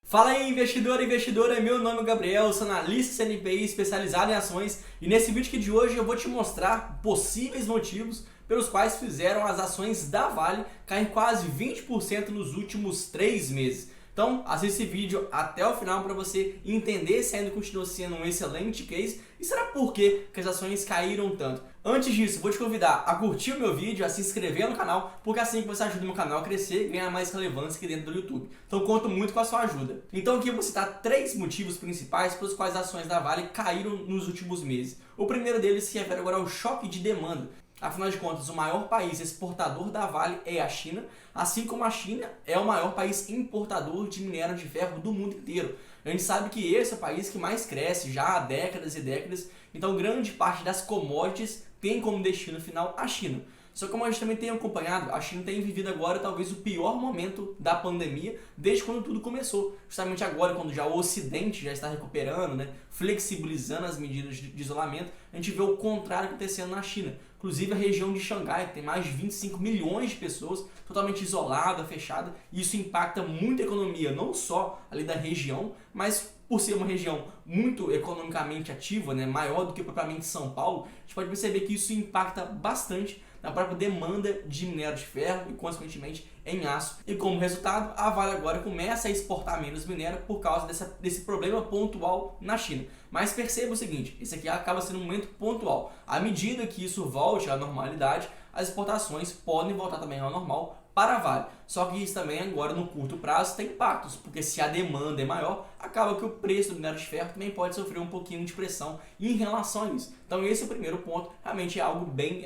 Fala aí, investidor e investidora, meu nome é Gabriel, sou analista CNPI especializado em ações e nesse vídeo aqui de hoje eu vou te mostrar possíveis motivos pelos quais fizeram as ações da Vale cair quase 20% nos últimos 3 meses. Então, assista esse vídeo até o final para você entender se ainda continua sendo um excelente case e será por que as ações caíram tanto. Antes disso, vou te convidar a curtir o meu vídeo, a se inscrever no canal, porque assim que você ajuda o meu canal a crescer e ganhar mais relevância aqui dentro do YouTube. Então, conto muito com a sua ajuda. Então, aqui eu vou citar 3 motivos principais pelos quais as ações da Vale caíram nos últimos meses. O primeiro deles se refere agora ao choque de demanda. Afinal de contas, o maior país exportador da Vale é a China, assim como a China é o maior país importador de minério de ferro do mundo inteiro. A gente sabe que esse é o país que mais cresce já há décadas e décadas, então grande parte das commodities tem como destino final a China. Só que como a gente também tem acompanhado, a China tem vivido agora talvez o pior momento da pandemia desde quando tudo começou. Justamente agora, quando já o Ocidente já está recuperando, flexibilizando as medidas de isolamento, a gente vê o contrário acontecendo na China. Inclusive a região de Xangai, que tem mais de 25 milhões de pessoas totalmente isolada, fechada, e isso impacta muito a economia, não só ali da região, mas por ser uma região muito economicamente ativa, maior do que propriamente São Paulo, a gente pode perceber que isso impacta bastante na própria demanda de minério de ferro e, consequentemente, em aço. E como resultado, a Vale agora começa a exportar menos minério por causa desse problema pontual na China. Mas perceba o seguinte, esse aqui acaba sendo um momento pontual. À medida que isso volte à normalidade, as exportações podem voltar também ao normal para a Vale. Só que isso também agora no curto prazo tem impactos, porque se a demanda é maior, acaba que o preço do minério de ferro também pode sofrer um pouquinho de pressão em relação a isso. Então esse é o primeiro ponto, realmente é algo bem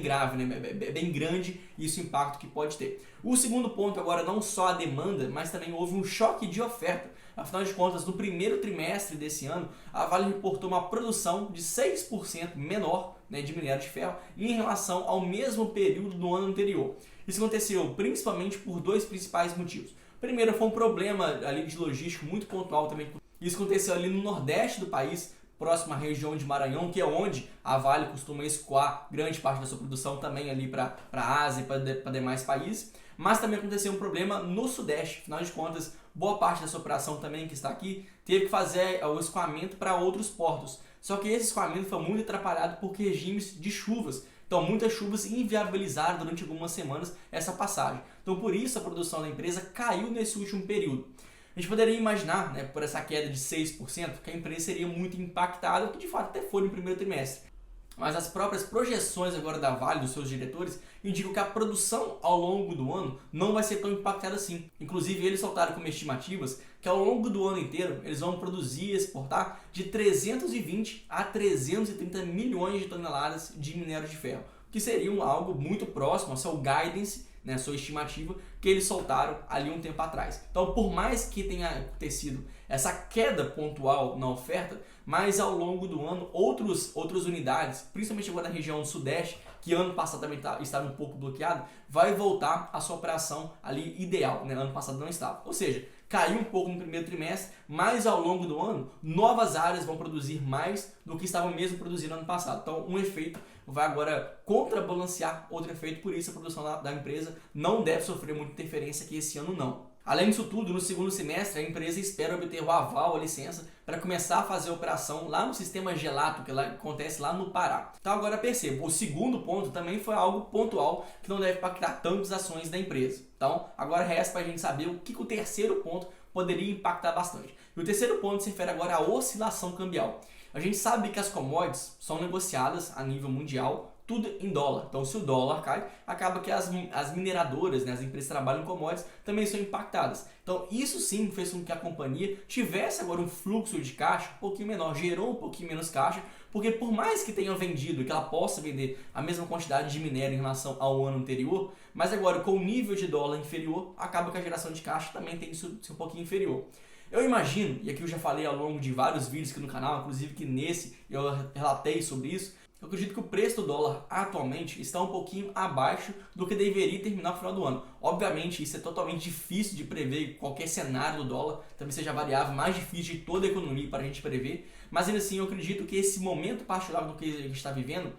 grave, bem grande isso o impacto que pode ter. O segundo ponto agora não só a demanda, mas também houve um choque de oferta. Afinal de contas, no primeiro trimestre desse ano, a Vale reportou uma produção de 6% menor de minério de ferro em relação ao mesmo período do ano anterior. Isso aconteceu principalmente por 2 principais motivos. Primeiro, foi um problema ali de logística muito pontual também. Isso aconteceu ali no nordeste do país, próximo à região de Maranhão, que é onde a Vale costuma escoar grande parte da sua produção também ali para a Ásia e para demais países. Mas também aconteceu um problema no sudeste. Afinal de contas, boa parte dessa operação também que está aqui teve que fazer o escoamento para outros portos. Só que esse escoamento foi muito atrapalhado por regimes de chuvas. Então, muitas chuvas inviabilizaram durante algumas semanas essa passagem. Então, por isso, a produção da empresa caiu nesse último período. A gente poderia imaginar, por essa queda de 6%, que a empresa seria muito impactada, que de fato até foi no primeiro trimestre. Mas as próprias projeções agora da Vale, dos seus diretores, indicam que a produção ao longo do ano não vai ser tão impactada assim. Inclusive, eles soltaram como estimativas que ao longo do ano inteiro eles vão produzir e exportar de 320 a 330 milhões de toneladas de minério de ferro, que seria algo muito próximo ao seu guidance, a sua estimativa que eles soltaram ali um tempo atrás. Então, por mais que tenha acontecido essa queda pontual na oferta, mas ao longo do ano outras unidades, principalmente agora na região do sudeste, que ano passado também estava um pouco bloqueado, vai voltar à sua operação ali ideal. Ano passado não estava. Ou seja, caiu um pouco no primeiro trimestre, mas ao longo do ano, novas áreas vão produzir mais do que estavam mesmo produzindo ano passado. Então, um efeito vai agora contrabalancear outro efeito, por isso a produção da empresa não deve sofrer muita interferência aqui esse ano não. Além disso tudo, no segundo semestre, a empresa espera obter o aval, a licença, para começar a fazer a operação lá no sistema Gelato, que acontece lá no Pará. Então agora perceba, o segundo ponto também foi algo pontual que não deve impactar tanto as ações da empresa. Então agora resta para a gente saber o que o terceiro ponto poderia impactar bastante. E o terceiro ponto se refere agora à oscilação cambial. A gente sabe que as commodities são negociadas a nível mundial, tudo em dólar. Então, se o dólar cai, acaba que as mineradoras, as empresas que trabalham em commodities, também são impactadas. Então, isso sim fez com que a companhia tivesse agora um fluxo de caixa um pouquinho menor, gerou um pouquinho menos caixa, porque por mais que tenha vendido, que ela possa vender a mesma quantidade de minério em relação ao ano anterior, mas agora com o nível de dólar inferior, acaba que a geração de caixa também tem que ser um pouquinho inferior. Eu imagino, e aqui eu já falei ao longo de vários vídeos aqui no canal, inclusive que nesse eu relatei sobre isso, eu acredito que o preço do dólar atualmente está um pouquinho abaixo do que deveria terminar no final do ano. Obviamente, isso é totalmente difícil de prever, qualquer cenário do dólar também seja variável, mais difícil de toda a economia para a gente prever, mas ainda assim eu acredito que esse momento particular do que a gente está vivendo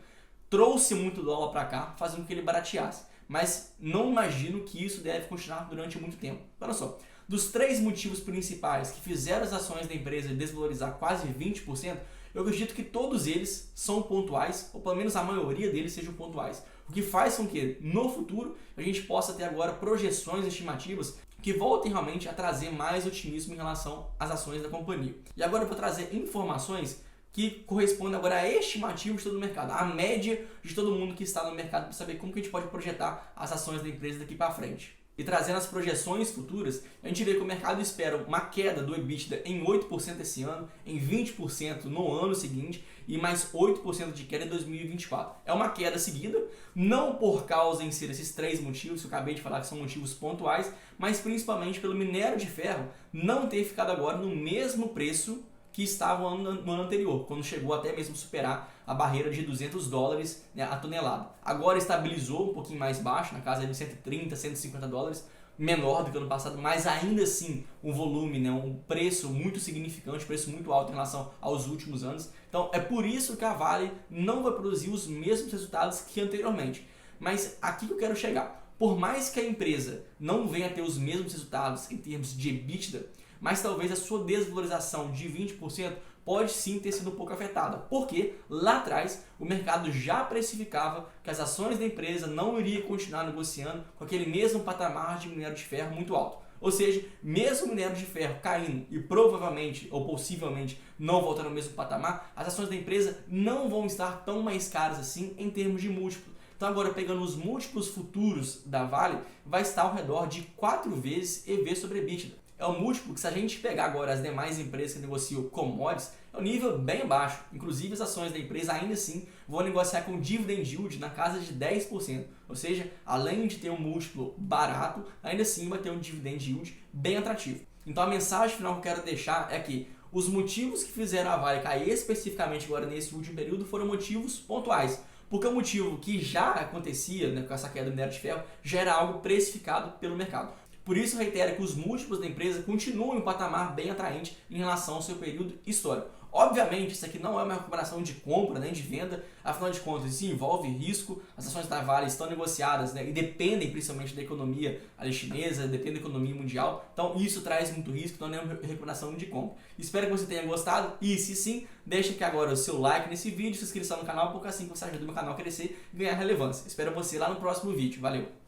trouxe muito dólar para cá, fazendo com que ele barateasse. Mas não imagino que isso deve continuar durante muito tempo. Olha só, Dos 3 motivos principais que fizeram as ações da empresa desvalorizar quase 20%, eu acredito que todos eles são pontuais, ou pelo menos a maioria deles sejam pontuais. O que faz com que, no futuro, a gente possa ter agora projeções estimativas que voltem realmente a trazer mais otimismo em relação às ações da companhia. E agora eu vou trazer informações que correspondem agora a estimativas de todo o mercado, a média de todo mundo que está no mercado, para saber como que a gente pode projetar as ações da empresa daqui para frente. E trazendo as projeções futuras, a gente vê que o mercado espera uma queda do EBITDA em 8% esse ano, em 20% no ano seguinte e mais 8% de queda em 2024. É uma queda seguida, não por causa em si desses 3 motivos que eu acabei de falar que são motivos pontuais, mas principalmente pelo minério de ferro não ter ficado agora no mesmo preço que estava no ano anterior, quando chegou até mesmo superar a barreira de $200, né, a tonelada. Agora estabilizou um pouquinho mais baixo, na casa de 130, $150, menor do que ano passado, mas ainda assim um volume, né, um preço muito significante, preço muito alto em relação aos últimos anos. Então é por isso que a Vale não vai produzir os mesmos resultados que anteriormente. Mas aqui que eu quero chegar. Por mais que a empresa não venha a ter os mesmos resultados em termos de EBITDA, mas talvez a sua desvalorização de 20% pode sim ter sido um pouco afetada, porque lá atrás o mercado já precificava que as ações da empresa não iriam continuar negociando com aquele mesmo patamar de minério de ferro muito alto. Ou seja, mesmo o minério de ferro caindo e provavelmente ou possivelmente não voltando ao mesmo patamar, as ações da empresa não vão estar tão mais caras assim em termos de múltiplo. Então agora, pegando os múltiplos futuros da Vale, vai estar ao redor de 4 vezes EV sobre EBITDA. É um múltiplo que, se a gente pegar agora as demais empresas que negociam commodities, é um nível bem baixo. Inclusive, as ações da empresa ainda assim vão negociar com dividend yield na casa de 10%. Ou seja, além de ter um múltiplo barato, ainda assim vai ter um dividend yield bem atrativo. Então a mensagem final que eu quero deixar é que os motivos que fizeram a Vale cair especificamente agora nesse último período foram motivos pontuais. Porque o motivo que já acontecia, né, com essa queda do minério de ferro já era algo precificado pelo mercado. Por isso, reitero que os múltiplos da empresa continuam em um patamar bem atraente em relação ao seu período histórico. Obviamente, isso aqui não é uma recomendação de compra nem de venda, afinal de contas, isso envolve risco. As ações da Vale estão negociadas, né, e dependem principalmente da economia chinesa, dependem da economia mundial, então isso traz muito risco, então não é uma recomendação de compra. Espero que você tenha gostado e, se sim, deixa aqui agora o seu like nesse vídeo, sua inscrição no canal, porque assim você ajuda o meu canal a crescer e ganhar relevância. Espero você lá no próximo vídeo. Valeu!